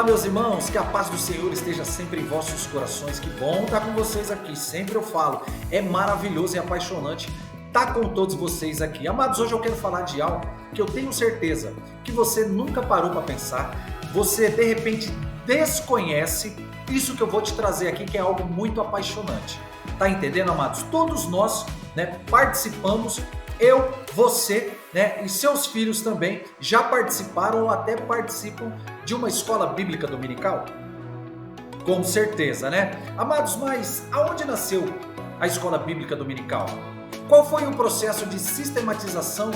Meus irmãos, que a paz do Senhor esteja sempre em vossos corações. Que bom estar com vocês aqui. Sempre eu falo, é maravilhoso e apaixonante estar com todos vocês aqui. Amados, hoje eu quero falar de algo que eu tenho certeza que você nunca parou para pensar. Você de repente desconhece isso que eu vou te trazer aqui, que é algo muito apaixonante. Tá entendendo, amados? Todos nós, participamos. Eu, você, e seus filhos também já participaram ou até participam de uma escola bíblica dominical? Com certeza, Amados, mas aonde nasceu a escola bíblica dominical? Qual foi o processo de sistematização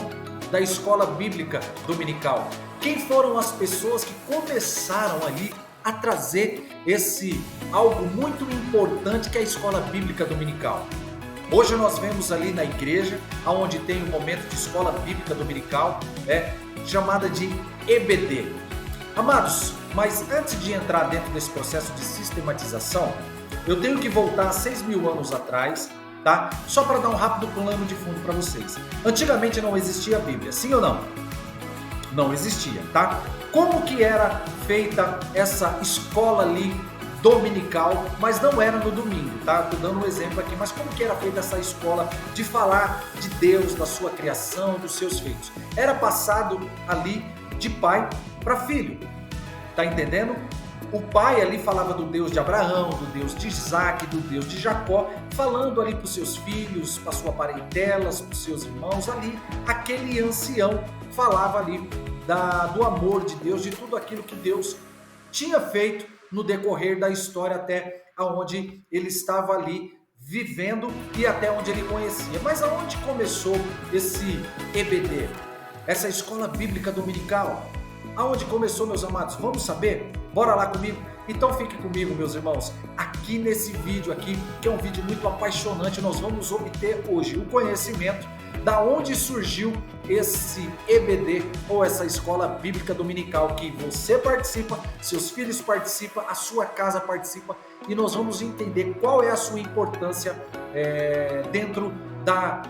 da escola bíblica dominical? Quem foram as pessoas que começaram ali a trazer esse algo muito importante que é a escola bíblica dominical? Hoje nós vemos ali na igreja, onde tem um momento de escola bíblica dominical, chamada de EBD. Amados, mas antes de entrar dentro desse processo de sistematização, eu tenho que voltar a 6.000 anos atrás, tá? Só para dar um rápido plano de fundo para vocês. Antigamente não existia a Bíblia, sim ou não? Não existia, tá? Como que era feita essa escola ali dominical, mas não era no domingo, tá? Tô dando um exemplo aqui, mas como que era feita essa escola de falar de Deus, da sua criação, dos seus feitos? Era passado ali de pai para filho, tá entendendo? O pai ali falava do Deus de Abraão, do Deus de Isaac, do Deus de Jacó, falando ali para os seus filhos, para sua parentela, para os seus irmãos ali. Aquele ancião falava ali do amor de Deus, de tudo aquilo que Deus tinha feito no decorrer da história até onde ele estava ali vivendo e até onde ele conhecia. Mas aonde começou esse EBD? Essa escola bíblica dominical? Aonde começou, meus amados? Vamos saber? Bora lá comigo? Então fique comigo, meus irmãos, aqui nesse vídeo aqui, que é um vídeo muito apaixonante. Nós vamos obter hoje o conhecimento da onde surgiu esse EBD ou essa escola bíblica dominical que você participa, seus filhos participam, a sua casa participa, e nós vamos entender qual é a sua importância dentro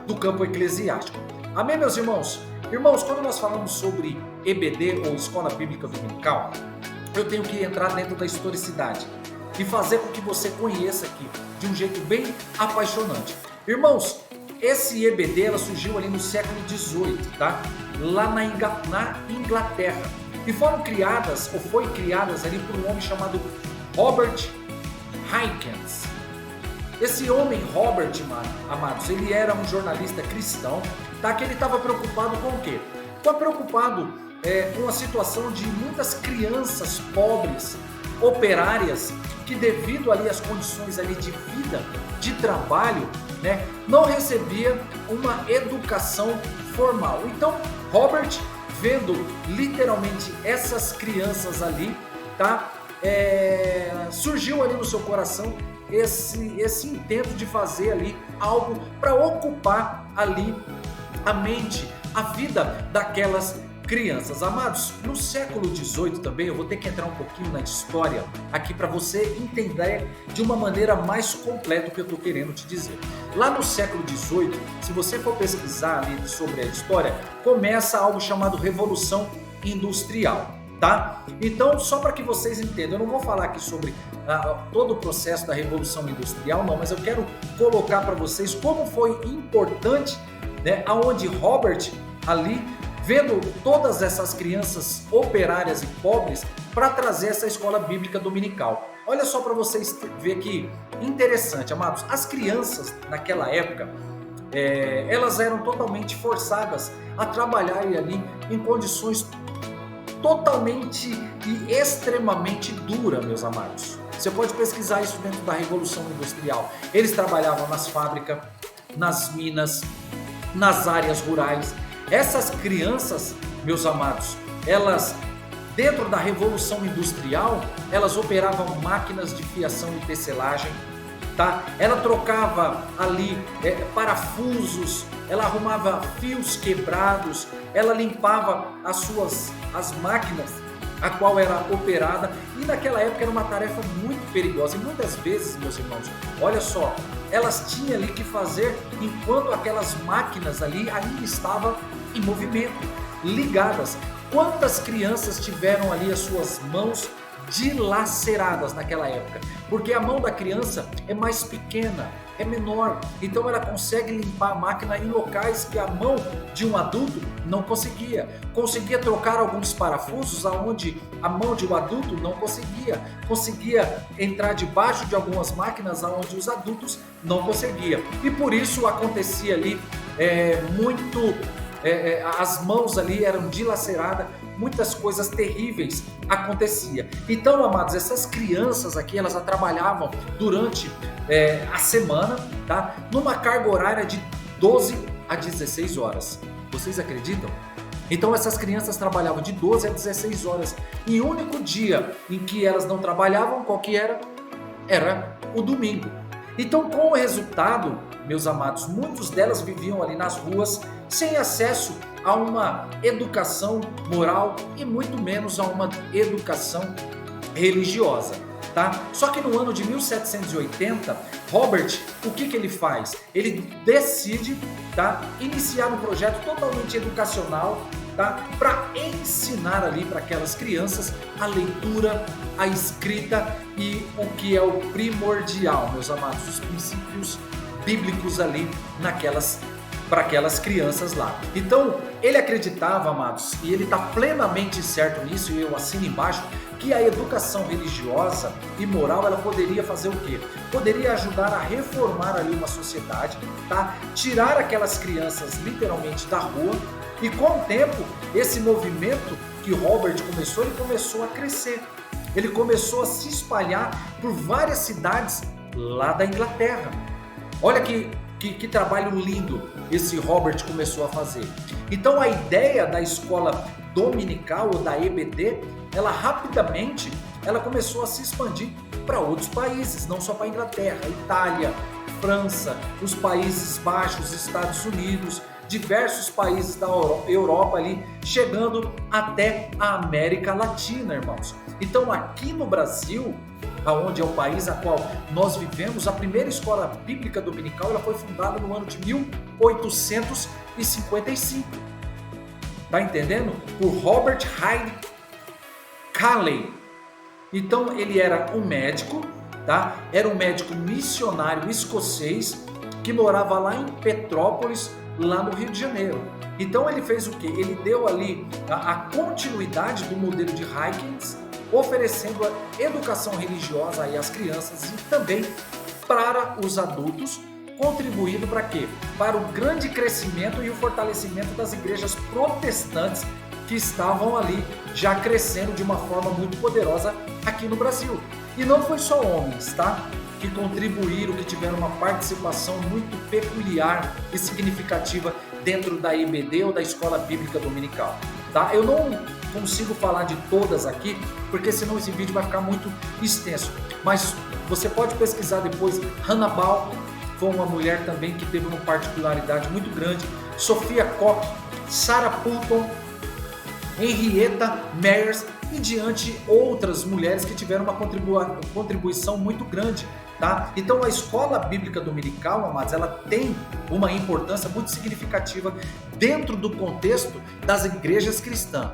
do campo eclesiástico. Amém, meus irmãos? Irmãos, quando nós falamos sobre EBD ou escola bíblica dominical, eu tenho que entrar dentro da historicidade e fazer com que você conheça aqui de um jeito bem apaixonante. Irmãos, esse EBD ela surgiu ali no século XVIII, tá? Lá na Inglaterra. E foi criadas ali por um homem chamado Robert Hykins. Esse homem, Robert, amados, ele era um jornalista cristão, tá? Que ele estava preocupado com o quê? Estava preocupado com a situação de muitas crianças pobres, operárias, que devido ali às condições ali de vida, de trabalho, não recebia uma educação formal. Então, Robert, vendo literalmente essas crianças ali, tá? Surgiu ali no seu coração esse intento de fazer ali algo para ocupar ali a mente, a vida daquelas crianças. Amados, no século XVIII também, eu vou ter que entrar um pouquinho na história aqui para você entender de uma maneira mais completa o que eu estou querendo te dizer. Lá no século XVIII, se você for pesquisar ali sobre a história, começa algo chamado Revolução Industrial, tá? Então, só para que vocês entendam, eu não vou falar aqui sobre todo o processo da Revolução Industrial, não, mas eu quero colocar para vocês como foi importante, aonde Robert ali vendo todas essas crianças operárias e pobres para trazer essa escola bíblica dominical. Olha só para vocês verem que interessante, amados. As crianças naquela época, elas eram totalmente forçadas a trabalhar ali em condições totalmente e extremamente duras, meus amados. Você pode pesquisar isso dentro da Revolução Industrial. Eles trabalhavam nas fábricas, nas minas, nas áreas rurais. Essas crianças, meus amados, elas, dentro da Revolução Industrial, elas operavam máquinas de fiação e tecelagem, tá? Ela trocava ali parafusos, ela arrumava fios quebrados, ela limpava as máquinas a qual era operada, e naquela época era uma tarefa muito perigosa, e muitas vezes, meus irmãos, olha só, elas tinham ali que fazer enquanto aquelas máquinas ali ainda estavam em movimento, ligadas. Quantas crianças tiveram ali as suas mãos dilaceradas naquela época, porque a mão da criança é mais pequena, é menor, então ela consegue limpar a máquina em locais que a mão de um adulto não conseguia. Conseguia trocar alguns parafusos aonde a mão de um adulto não conseguia. Conseguia entrar debaixo de algumas máquinas aonde os adultos não conseguiam. E por isso acontecia ali as mãos ali eram dilaceradas, muitas coisas terríveis aconteciam. Então, amados, essas crianças aqui, elas trabalhavam durante a semana, tá? Numa carga horária de 12 a 16 horas. Vocês acreditam? Então essas crianças trabalhavam de 12 a 16 horas. E o único dia em que elas não trabalhavam, qual que era? Era o domingo. Então, com o resultado, meus amados, muitos delas viviam ali nas ruas sem acesso a uma educação moral e muito menos a uma educação religiosa, tá? Só que no ano de 1780, Robert, o que ele faz? Ele decide, tá, iniciar um projeto totalmente educacional, tá, para ensinar ali para aquelas crianças a leitura, a escrita e o que é o primordial, meus amados, os princípios bíblicos ali para aquelas crianças lá. Então, ele acreditava, amados, e ele está plenamente certo nisso, e eu assino embaixo, que a educação religiosa e moral, ela poderia fazer o quê? Poderia ajudar a reformar ali uma sociedade, tá? Tirar aquelas crianças literalmente da rua, e com o tempo, esse movimento que Robert começou, ele começou a crescer. Ele começou a se espalhar por várias cidades lá da Inglaterra. Olha que trabalho lindo esse Robert começou a fazer. Então a ideia da escola dominical ou da EBD, ela rapidamente começou a se expandir para outros países, não só para a Inglaterra, Itália, França, os Países Baixos, Estados Unidos, diversos países da Europa ali, chegando até a América Latina, irmãos. Então aqui no Brasil, onde é o país a qual nós vivemos, a primeira escola bíblica dominical ela foi fundada no ano de 1855. Tá entendendo? Por Robert Hyde Calley. Então ele era um médico, tá? Era um médico missionário escocês que morava lá em Petrópolis, lá no Rio de Janeiro. Então ele fez o quê? Ele deu ali a continuidade do modelo de Hykins, oferecendo a educação religiosa aí às crianças e também para os adultos, contribuindo para quê? Para o grande crescimento e o fortalecimento das igrejas protestantes que estavam ali já crescendo de uma forma muito poderosa aqui no Brasil. E não foi só homens, tá? Que contribuíram, que tiveram uma participação muito peculiar e significativa dentro da EBD ou da Escola Bíblica Dominical, tá? Eu não consigo falar de todas aqui, porque senão esse vídeo vai ficar muito extenso, mas você pode pesquisar depois. Hannah Ball foi uma mulher também que teve uma particularidade muito grande, Sophia Koch, Sarah Pulton, Henrietta Meyers e diante outras mulheres que tiveram uma contribuição muito grande, tá? Então a escola bíblica dominical, amados, ela tem uma importância muito significativa dentro do contexto das igrejas cristãs.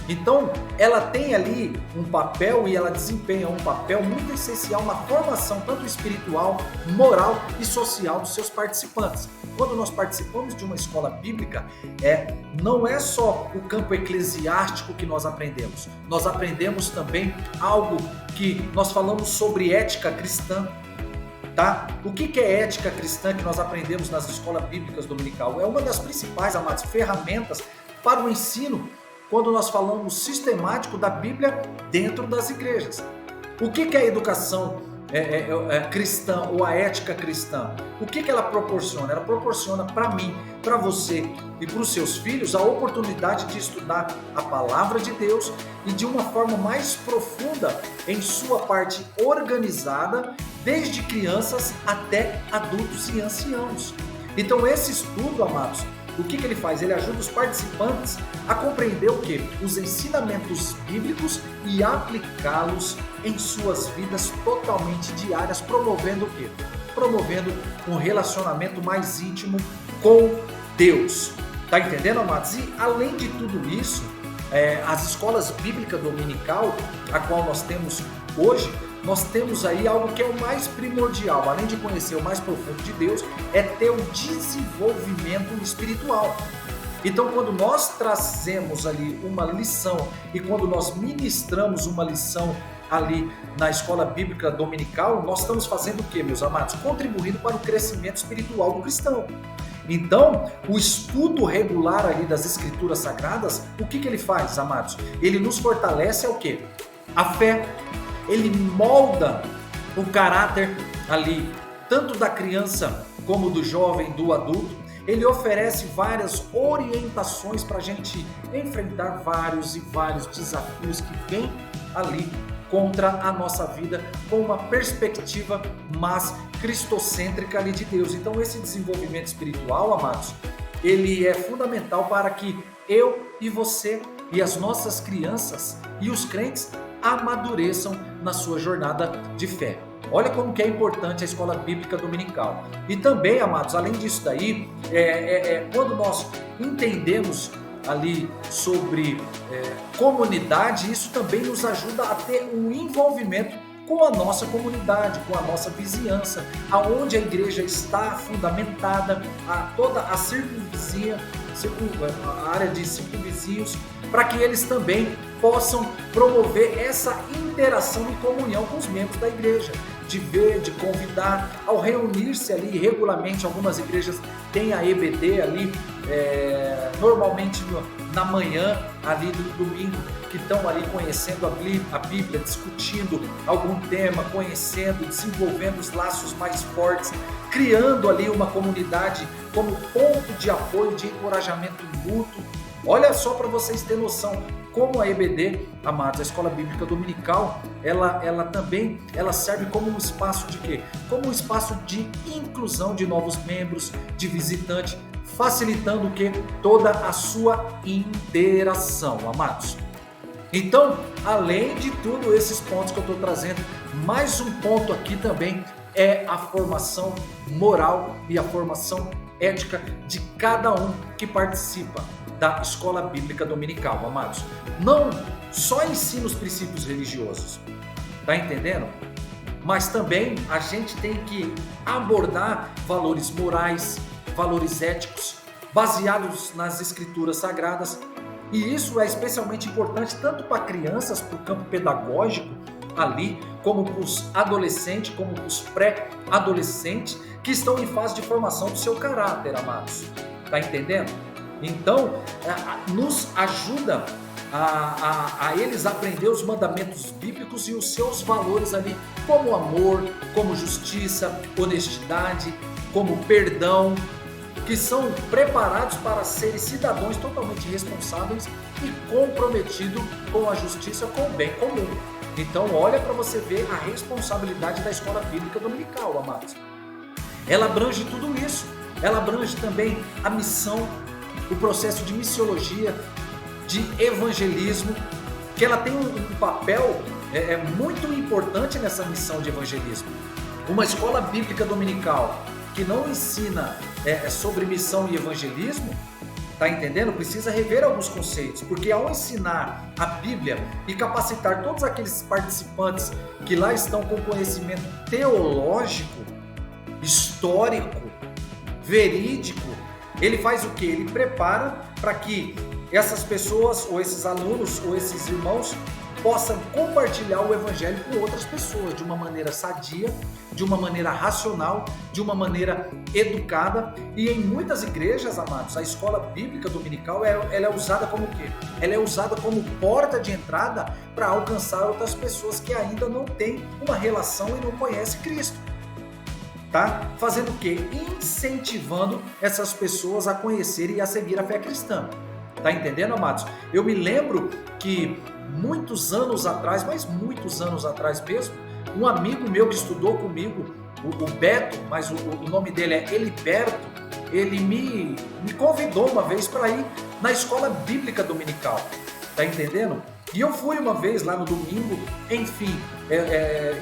Então ela tem ali um papel e ela desempenha um papel muito essencial na formação tanto espiritual, moral e social dos seus participantes. Quando nós participamos de uma escola bíblica, não é só o campo eclesiástico que nós aprendemos também algo que nós falamos sobre ética cristã, tá? O que é ética cristã que nós aprendemos nas escolas bíblicas dominical? É uma das principais, amados, ferramentas para o ensino quando nós falamos sistemático da Bíblia dentro das igrejas. O que é a educação cristã ou a ética cristã? O que ela proporciona? Ela proporciona para mim, para você e para os seus filhos a oportunidade de estudar a palavra de Deus e de uma forma mais profunda em sua parte organizada, desde crianças até adultos e anciãos. Então esse estudo, amados, o que ele faz? Ele ajuda os participantes a compreender o quê? Os ensinamentos bíblicos e aplicá-los em suas vidas totalmente diárias, promovendo o quê? Promovendo um relacionamento mais íntimo com Deus. Tá entendendo, amados? E além de tudo isso, as escolas bíblicas dominical, a qual nós temos hoje, nós temos aí algo que é o mais primordial, além de conhecer o mais profundo de Deus, é ter o desenvolvimento espiritual. Então, quando nós trazemos ali uma lição e quando nós ministramos uma lição ali na escola bíblica dominical, nós estamos fazendo o quê, meus amados? Contribuindo para o crescimento espiritual do cristão. Então, o estudo regular ali das escrituras sagradas, o que ele faz, amados? Ele nos fortalece o quê? A fé. Ele molda o caráter ali, tanto da criança como do jovem, do adulto. Ele oferece várias orientações para a gente enfrentar vários e vários desafios que vêm ali contra a nossa vida com uma perspectiva mais cristocêntrica ali de Deus. Então esse desenvolvimento espiritual, amados, ele é fundamental para que eu e você e as nossas crianças e os crentes amadureçam na sua jornada de fé. Olha como que é importante a escola bíblica dominical. E também, amados, além disso daí, quando nós entendemos ali sobre comunidade, isso também nos ajuda a ter um envolvimento com a nossa comunidade, com a nossa vizinhança, aonde a igreja está fundamentada, toda a circunvizinha, a área de circunvizinhos, para que eles também possam promover essa interação e comunhão com os membros da igreja, de ver, de convidar, ao reunir-se ali regularmente. Algumas igrejas têm a EBD ali, normalmente na manhã ali do domingo, que estão ali conhecendo a Bíblia, discutindo algum tema, conhecendo, desenvolvendo os laços mais fortes, criando ali uma comunidade como ponto de apoio, de encorajamento mútuo. Olha só para vocês terem noção como a EBD, amados, a Escola Bíblica Dominical, ela também serve como um espaço de quê? Como um espaço de inclusão de novos membros, de visitante, facilitando o quê? Toda a sua interação, amados. Então, além de tudo esses pontos que eu estou trazendo, mais um ponto aqui também é a formação moral e a formação ética de cada um que participa da escola bíblica dominical, amados. Não só ensina os princípios religiosos, tá entendendo? Mas também a gente tem que abordar valores morais, valores éticos, baseados nas escrituras sagradas. E isso é especialmente importante tanto para crianças, para o campo pedagógico ali, como para os adolescentes, como para os pré-adolescentes que estão em fase de formação do seu caráter, amados. Tá entendendo? Então, nos ajuda a eles aprender os mandamentos bíblicos e os seus valores ali, como amor, como justiça, honestidade, como perdão, que são preparados para serem cidadãos totalmente responsáveis e comprometidos com a justiça, com o bem comum. Então, olha para você ver a responsabilidade da escola bíblica dominical, amados. Ela abrange tudo isso. Ela abrange também a missão, o processo de missiologia, de evangelismo, que ela tem um papel muito importante nessa missão de evangelismo. Uma escola bíblica dominical que não ensina sobre missão e evangelismo, tá entendendo? Precisa rever alguns conceitos, porque ao ensinar a Bíblia e capacitar todos aqueles participantes que lá estão com conhecimento teológico, histórico, verídico, ele faz o quê? Ele prepara para que essas pessoas, ou esses alunos, ou esses irmãos, possam compartilhar o evangelho com outras pessoas de uma maneira sadia, de uma maneira racional, de uma maneira educada. E em muitas igrejas, amados, a escola bíblica dominical ela é usada como o quê? Ela é usada como porta de entrada para alcançar outras pessoas que ainda não têm uma relação e não conhecem Cristo. Tá? Fazendo o quê? Incentivando essas pessoas a conhecerem e a seguir a fé cristã. Tá entendendo, amados? Eu me lembro que muitos anos atrás, mas muitos anos atrás mesmo, um amigo meu que estudou comigo, o Beto, mas o nome dele é Eliberto, ele me convidou uma vez para ir na escola bíblica dominical. Tá entendendo? E eu fui uma vez lá no domingo, enfim,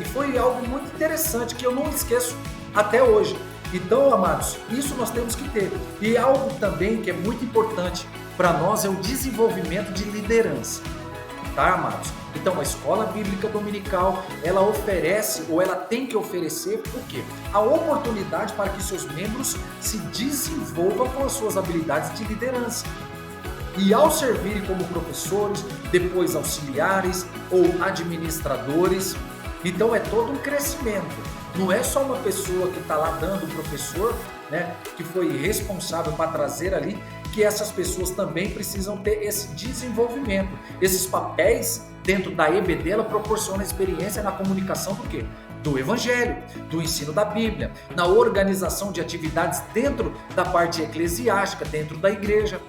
e foi algo muito interessante que eu não esqueço até hoje. Então, amados, isso nós temos que ter. E algo também que é muito importante para nós é o desenvolvimento de liderança, tá, amados? Então, a escola bíblica dominical, ela oferece, ou ela tem que oferecer, o quê? A oportunidade para que seus membros se desenvolvam com as suas habilidades de liderança. E ao servirem como professores, depois auxiliares ou administradores, então é todo um crescimento. Não é só uma pessoa que está lá dando o professor, né, que foi responsável para trazer ali, que essas pessoas também precisam ter esse desenvolvimento. Esses papéis dentro da EBD, ela proporciona experiência na comunicação do quê? Do Evangelho, do ensino da Bíblia, na organização de atividades dentro da parte eclesiástica, dentro da igreja,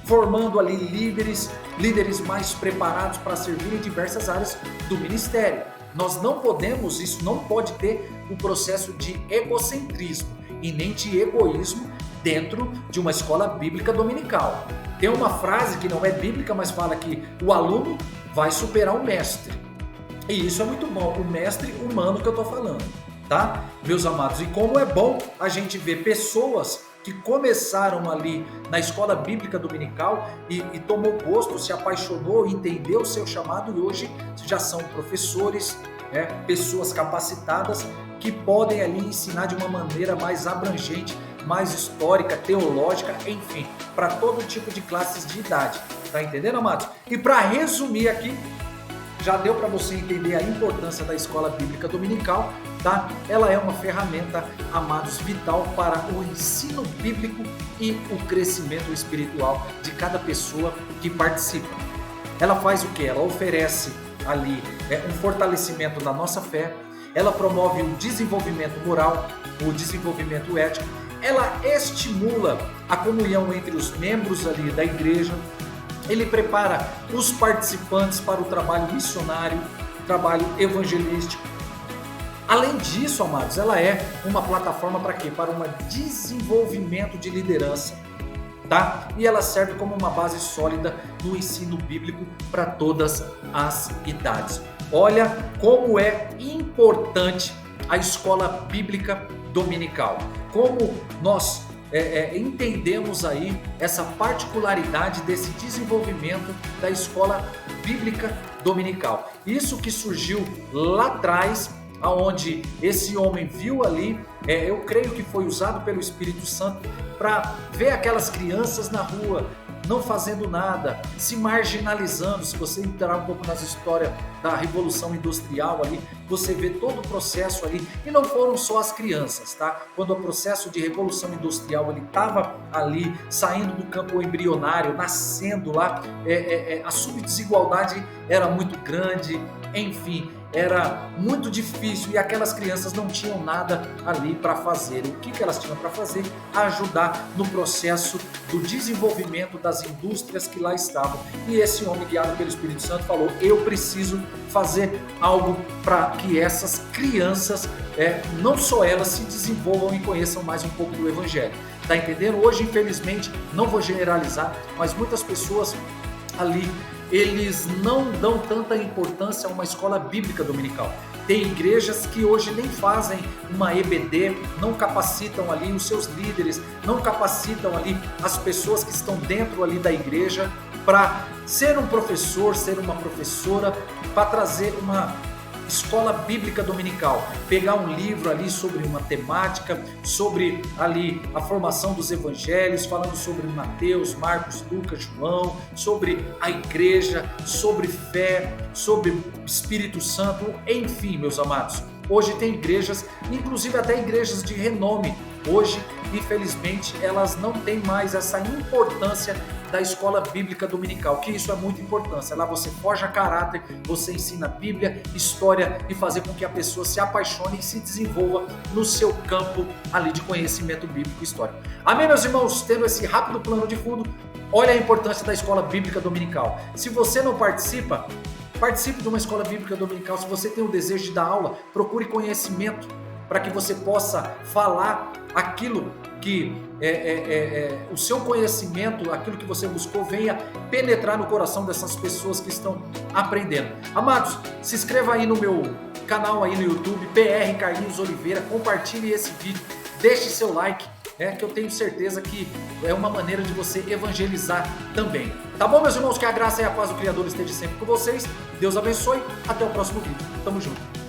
formando ali líderes mais preparados para servir em diversas áreas do ministério. Nós não podemos, isso não pode ter um processo de egocentrismo e nem de egoísmo dentro de uma escola bíblica dominical. Tem uma frase que não é bíblica, mas fala que o aluno vai superar o mestre. E isso é muito bom, o mestre humano que eu estou falando, tá? Meus amados, e como é bom a gente ver pessoas que começaram ali na escola bíblica dominical e tomou gosto, se apaixonou, entendeu o seu chamado e hoje já são professores, né, pessoas capacitadas que podem ali ensinar de uma maneira mais abrangente, mais histórica, teológica, enfim, para todo tipo de classes de idade. Tá entendendo, amados? E para resumir aqui, já deu para você entender a importância da escola bíblica dominical, tá? Ela é uma ferramenta, amados, vital para o ensino bíblico e o crescimento espiritual de cada pessoa que participa. Ela faz o quê? Ela oferece ali um fortalecimento da nossa fé, ela promove o desenvolvimento moral, o desenvolvimento ético, ela estimula a comunhão entre os membros ali da igreja, ele prepara os participantes para o trabalho missionário, trabalho evangelístico. Além disso, amados, ela é uma plataforma para quê? Para um desenvolvimento de liderança, tá? E ela serve como uma base sólida no ensino bíblico para todas as idades. Olha como é importante a escola bíblica dominical. Como nós entendemos aí essa particularidade desse desenvolvimento da escola bíblica dominical. Isso que surgiu lá atrás, aonde esse homem viu ali, eu creio que foi usado pelo Espírito Santo para ver aquelas crianças na rua, não fazendo nada, se marginalizando. Se você entrar um pouco nas histórias da Revolução Industrial ali, você vê todo o processo ali, e não foram só as crianças, tá? Quando o processo de Revolução Industrial ele estava ali, saindo do campo embrionário, nascendo lá, a subdesigualdade era muito grande, enfim, era muito difícil e aquelas crianças não tinham nada ali para fazer. O que elas tinham para fazer? Ajudar no processo do desenvolvimento das indústrias que lá estavam. E esse homem, guiado pelo Espírito Santo, falou: eu preciso fazer algo para que essas crianças, não só elas, se desenvolvam e conheçam mais um pouco do Evangelho. Tá entendendo? Hoje, infelizmente, não vou generalizar, mas muitas pessoas ali, eles não dão tanta importância a uma escola bíblica dominical. Tem igrejas que hoje nem fazem uma EBD, não capacitam ali os seus líderes, não capacitam ali as pessoas que estão dentro ali da igreja para ser um professor, ser uma professora, para trazer uma escola bíblica dominical, pegar um livro ali sobre uma temática, sobre ali a formação dos evangelhos, falando sobre Mateus, Marcos, Lucas, João, sobre a igreja, sobre fé, sobre Espírito Santo, enfim, meus amados. Hoje tem igrejas, inclusive até igrejas de renome, hoje, infelizmente, elas não têm mais essa importância da escola bíblica dominical, que isso é muito importante. Lá você forja caráter, você ensina Bíblia, história e fazer com que a pessoa se apaixone e se desenvolva no seu campo ali de conhecimento bíblico e histórico. Amém, meus irmãos? Tendo esse rápido plano de fundo, olha a importância da escola bíblica dominical. Se você não participa, participe de uma escola bíblica dominical. Se você tem o desejo de dar aula, procure conhecimento para que você possa falar aquilo que o seu conhecimento, aquilo que você buscou, venha penetrar no coração dessas pessoas que estão aprendendo. Amados, se inscreva aí no meu canal aí no YouTube, PR Carlinhos Oliveira, compartilhe esse vídeo, deixe seu like, que eu tenho certeza que é uma maneira de você evangelizar também. Tá bom, meus irmãos? Que a graça e a paz do Criador esteja sempre com vocês. Deus abençoe. Até o próximo vídeo. Tamo junto.